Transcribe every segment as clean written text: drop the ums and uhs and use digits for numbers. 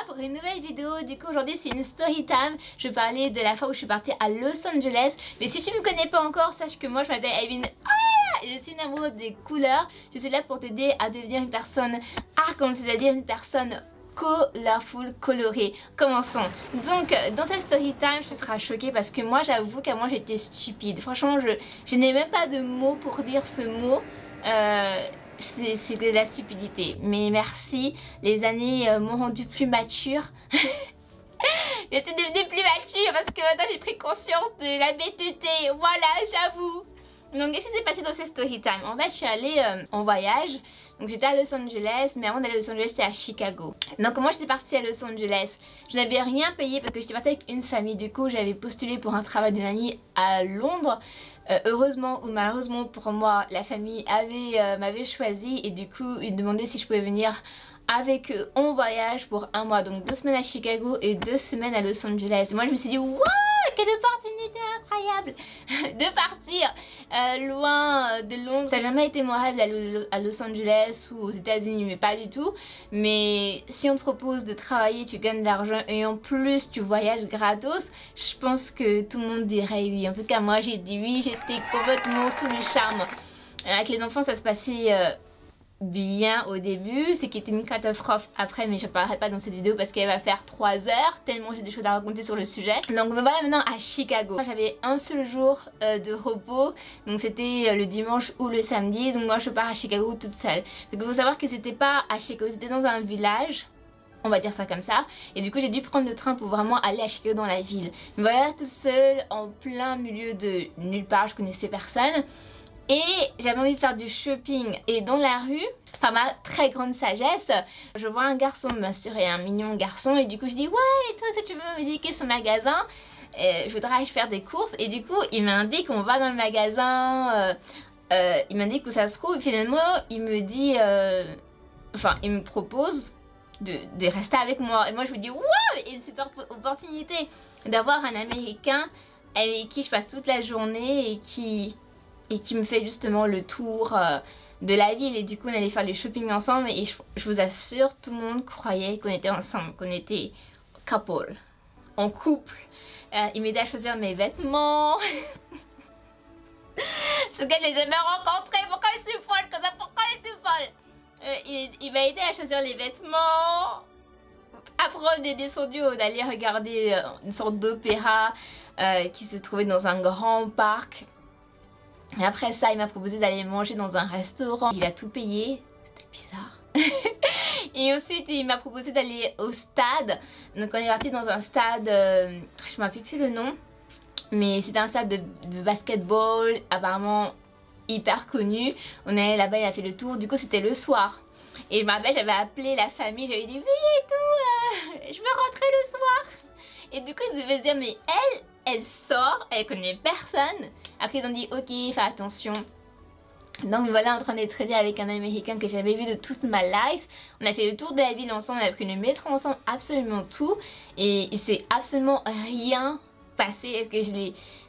pour une nouvelle vidéo. Du coup aujourd'hui c'est une story time. Je vais parler de la fois où je suis partie à Los Angeles. Mais si tu ne me connais pas encore, sache que moi je m'appelle Evelyne. Je suis une amoureuse des couleurs. Je suis là pour t'aider à devenir une personne arc-en-ciel, c'est-à-dire une personne colorful, colorée. Commençons. Donc dans cette story time tu seras choquée parce que moi j'avoue qu'avant j'étais stupide. Franchement je n'ai même pas de mots pour dire ce mot. C'est de la stupidité. Mais merci, les années m'ont rendue plus mature. Je suis devenue plus mature parce que maintenant j'ai pris conscience de la bêteté. Voilà, j'avoue. Donc qu'est-ce qui s'est passé dans cette story time? En fait je suis allée en voyage. Donc j'étais à Los Angeles, mais avant d'aller à Los Angeles j'étais à Chicago. Donc moi j'étais partie à Los Angeles, je n'avais rien payé parce que j'étais partie avec une famille. Du coup j'avais postulé pour un travail de nanny à Londres. Heureusement ou malheureusement pour moi, la famille m'avait choisi et du coup ils demandaient si je pouvais venir avec eux en voyage pour un mois. Donc 2 semaines à Chicago et 2 semaines à Los Angeles. Et moi je me suis dit waouh, quelle opportunité incroyable de partir loin de Londres. Ça n'a jamais été mon rêve d'aller à Los Angeles ou aux États-Unis, mais pas du tout. Mais si on te propose de travailler, tu gagnes de l'argent et en plus tu voyages gratos, je pense que tout le monde dirait oui. En tout cas moi j'ai dit oui, j'étais complètement sous le charme. Avec les enfants ça se passait bien au début, c'est qui était une catastrophe après, mais je ne parlerai pas dans cette vidéo parce qu'elle va faire 3 heures tellement j'ai des choses à raconter sur le sujet. Donc me voilà maintenant à Chicago. J'avais un seul jour de repos, donc c'était le dimanche ou le samedi, donc moi je pars à Chicago toute seule. Donc il faut savoir que c'était pas à Chicago, c'était dans un village, on va dire ça comme ça, et du coup j'ai dû prendre le train pour vraiment aller à Chicago dans la ville. Me voilà toute seule en plein milieu de nulle part, je connaissais personne. Et j'avais envie de faire du shopping et dans la rue, par ma très grande sagesse, je vois un garçon m'assurer, un mignon garçon, et du coup je dis ouais, toi si tu veux m'indiquer son magasin, je voudrais faire des courses. Et du coup il m'indique, on va dans le magasin, il m'indique où ça se trouve et finalement il me dit, enfin il me propose de rester avec moi. Et moi je me dis waouh, une super opportunité d'avoir un Américain avec qui je passe toute la journée et qui me fait justement le tour de la ville. Et du coup on allait faire le shopping ensemble et je vous assure tout le monde croyait qu'on était ensemble, qu'on était couple, en couple. Il m'aidait à choisir mes vêtements. Ce gars je les ai jamais rencontrés, pourquoi je suis folle comme ça, pourquoi je suis folle? Il m'a aidé à choisir les vêtements. Après on est descendu, on allait regarder une sorte d'opéra qui se trouvait dans un grand parc. Et après ça, il m'a proposé d'aller manger dans un restaurant. Il a tout payé, c'était bizarre. Et ensuite, il m'a proposé d'aller au stade. Donc on est parti dans un stade, je me rappelle plus le nom, mais c'était un stade de basketball, apparemment hyper connu. On est allé là-bas, il a fait le tour. Du coup, c'était le soir. Et je me rappelle, j'avais appelé la famille, j'avais dit oui et tout, je veux rentrer le soir. Et du coup, ils devaient se dire mais elle sort, elle connaît personne. Après ils ont dit ok, fais attention. Donc voilà, en train d'être aidée avec un Américain que j'avais vu de toute ma life. On a fait le tour de la ville ensemble, on a pris le métro ensemble, absolument tout. Et il s'est absolument rien passé.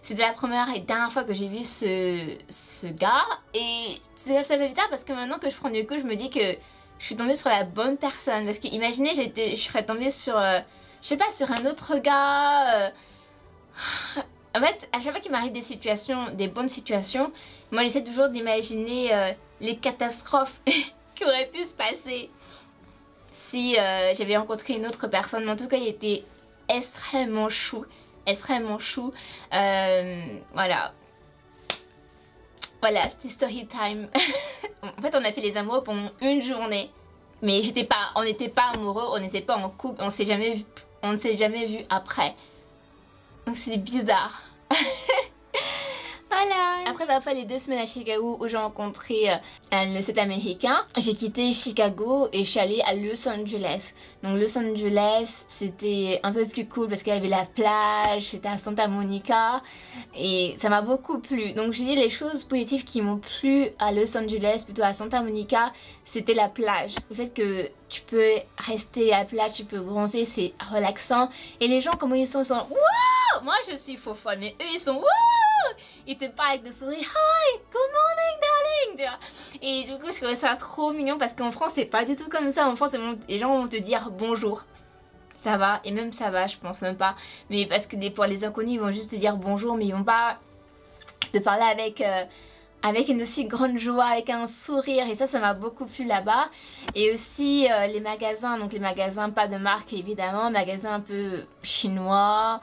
C'était la première et dernière fois que j'ai vu ce gars. Et ça fait bizarre parce que maintenant que je prends du coup, je me dis que je suis tombée sur la bonne personne. Parce que imaginez, je serais tombée sur, je sais pas, sur un autre gars. En fait, à chaque fois qu'il m'arrive des situations, des bonnes situations, moi j'essaie toujours d'imaginer les catastrophes qui auraient pu se passer si j'avais rencontré une autre personne. Mais en tout cas, il était extrêmement chou, extrêmement chou. Voilà. Voilà, c'était story time. En fait, on a fait les amoureux pendant une journée. Mais on n'était pas amoureux, on n'était pas en couple, on ne s'est jamais vu après. Donc c'est bizarre. Voilà. Après avoir fait les 2 semaines à Chicago où j'ai rencontré cet Américain, j'ai quitté Chicago et je suis allée à Los Angeles. Donc Los Angeles c'était un peu plus cool parce qu'il y avait la plage, j'étais à Santa Monica et ça m'a beaucoup plu. Donc j'ai dit les choses positives qui m'ont plu à Los Angeles, plutôt à Santa Monica, c'était la plage. Le fait que tu peux rester à la plage, tu peux bronzer, c'est relaxant. Et les gens comment ils sont wow! Moi je suis faux folle, mais eux ils sont wow! Ils te parlent avec le sourire, hi, good morning darling. Et du coup je trouvais ça trop mignon parce qu'en France c'est pas du tout comme ça. En France les gens vont te dire bonjour. ça va, et même ça va, je pense même pas. Mais parce que pour les inconnus, ils vont juste te dire bonjour, mais ils vont pas te parler avec une aussi grande joie, avec un sourire, et ça m'a beaucoup plu là-bas. Et aussi les magasins, donc les magasins pas de marque évidemment, magasins un peu chinois.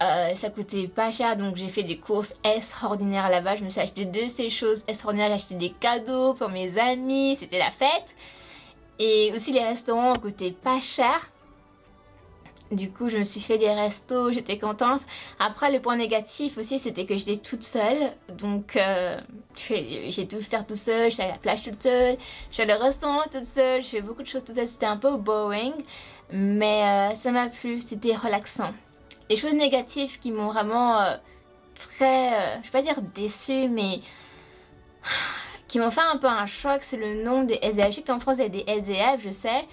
Ça coûtait pas cher, donc j'ai fait des courses extraordinaires là-bas. Je me suis acheté de ces choses extraordinaires, j'ai acheté des cadeaux pour mes amis, c'était la fête. Et aussi les restaurants coûtaient pas cher. Du coup je me suis fait des restos, j'étais contente. Après le point négatif aussi c'était que j'étais toute seule. Donc j'ai tout faire toute seule, j'étais à la plage toute seule, j'allais au restaurant toute seule, je fais beaucoup de choses toute seule, c'était un peu boring. Mais ça m'a plu, c'était relaxant. Les choses négatives qui m'ont vraiment très, je vais pas dire déçue, mais qui m'ont fait un peu un choc, c'est le nombre des SDF. Je sais qu'en France il y a des SDF, je sais.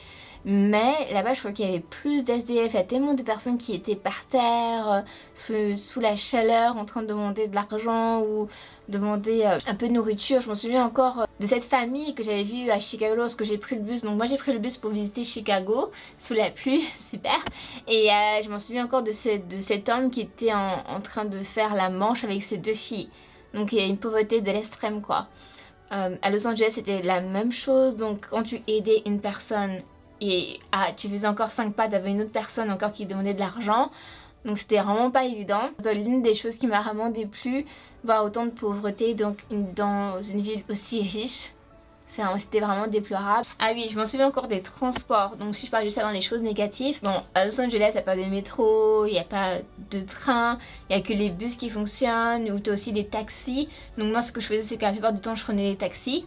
Mais là-bas je crois qu'il y avait plus d'SDF, il y a tellement de personnes qui étaient par terre, sous la chaleur, en train de demander de l'argent ou demander un peu de nourriture. Je me souviens encore de cette famille que j'avais vue à Chicago lorsque j'ai pris le bus. Donc moi j'ai pris le bus pour visiter Chicago, sous la pluie, super. Et je m'en souviens encore de cet homme qui était en train de faire la manche avec ses 2 filles. Donc il y a une pauvreté de l'extrême quoi. À Los Angeles c'était la même chose, donc quand tu aidais une personne et tu faisais encore 5 pas, t'avais une autre personne encore qui demandait de l'argent, donc c'était vraiment pas évident. L'une des choses qui m'a vraiment déplu, voir autant de pauvreté donc dans une ville aussi riche, c'était vraiment déplorable. Ah oui, je m'en souviens encore des transports, donc si je parle juste dans les choses négatives, bon à Los Angeles il n'y a pas de métro, il n'y a pas de train, il n'y a que les bus qui fonctionnent, ou t'as aussi les taxis. Donc moi ce que je faisais c'est qu'à la plupart du temps je prenais les taxis,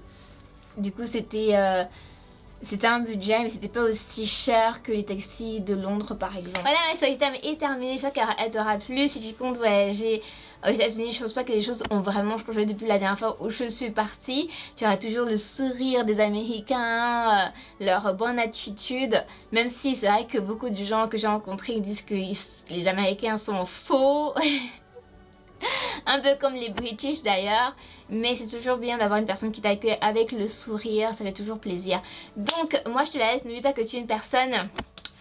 du coup c'était un budget mais c'était pas aussi cher que les taxis de Londres par exemple. Voilà, ma story time est terminée, j'espère qu'elle t'aura plu. Si tu comptes voyager aux États-Unis, je pense pas que les choses ont vraiment changé depuis la dernière fois où je suis partie. Tu auras toujours le sourire des Américains, leur bonne attitude, même si c'est vrai que beaucoup de gens que j'ai rencontrés disent que les Américains sont faux. Un peu comme les British d'ailleurs, mais c'est toujours bien d'avoir une personne qui t'accueille avec le sourire, ça fait toujours plaisir. Donc moi je te laisse, n'oublie pas que tu es une personne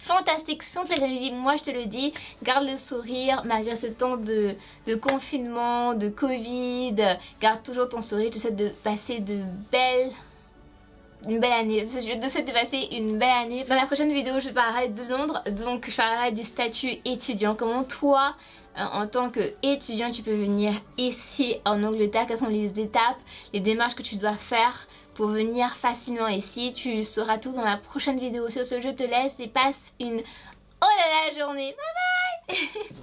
fantastique, sans te le dire, moi je te le dis, garde le sourire malgré ce temps de confinement, de Covid, garde toujours ton sourire, tu sais de passer une belle année. Je te souhaite de passer une belle année. Dans la prochaine vidéo je parlerai de Londres, donc je parlerai du statut étudiant, comment toi en tant qu'étudiant tu peux venir ici en Angleterre, quelles sont les étapes, les démarches que tu dois faire pour venir facilement ici. Tu sauras tout dans la prochaine vidéo. Sur ce je te laisse et passe une oh là là journée. Bye bye.